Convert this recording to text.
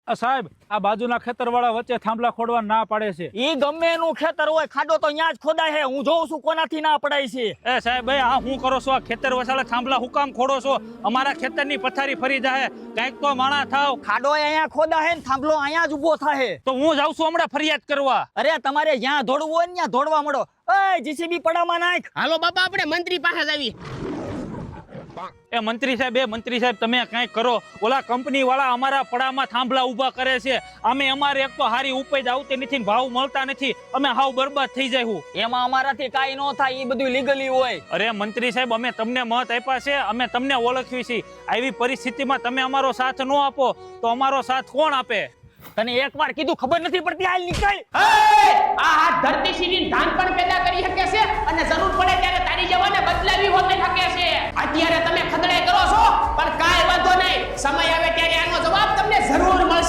સાહેબ આ બાજુના ખેતરવાળા વચ્ચે થાંભલા ખોડવા ના પાડે છે. ઈ ગમે એનું ખેતર હોય, ખાડો તો ન્યા જ ખોદાય છે. હું જોઉં છું કોનાથી ના પડાય છે. એ સાહેબ ભાઈ આ હું કરો છો? આ ખેતર વસાળે થાંભલા હું કામ ખોડો છો? અમારા ખેતરની પથારી ફરી જાય, કઈક તો માણા થાવ. ખાડો અહીંયા ખોદા હે ને થાંભલો અહીંયા જ ઊભો થાય. તો હું જાઉં છું હમણાં ફરિયાદ કરવા. અરે તમારે જ્યાં દોડવું હોય ને ત્યાં દોડવા મળો. એ જીસીબી પડામાં નાખ. હાલો બાપા આપણે મંત્રી પાસે જ આવી. એ મંત્રી સાહેબ તમે કઈ કરો. ઓલા કંપની વાળા અમારા પડામાં થાંભલા ઊભા કરે છે. અમારે એક તો હારી ઉપજ આવતી નથી ને ભાવ મળતા નથી. અમે હાવ બરબાદ થઈ જાય. એમાં અમારાથી કાઈ ન થાય, ઈ બધું લીગલી હોય. અરે મંત્રી સાહેબ અમે તમને મત આપ્યા છે, અમે તમને ઓળખવી છીએ. આવી પરિસ્થિતિમાં તમે અમારો સાથ ન આપો તો અમારો સાથ કોણ આપે? તને એકવાર કીધું ખબર નથી પડતી? હાલ નીકળ. આ હાથ ધરતી સીધી ધાન પણ પેદા કરી શકે છે અને જરૂર પડે ત્યારે તારી જવાને બદલાવી હોતે શકે છે. અત્યારે તમે ખદડાઈ કરો છો પણ કાઈ વાંધો નહીં, સમય આવે ત્યારે આનો જવાબ તમને જરૂર મળશે.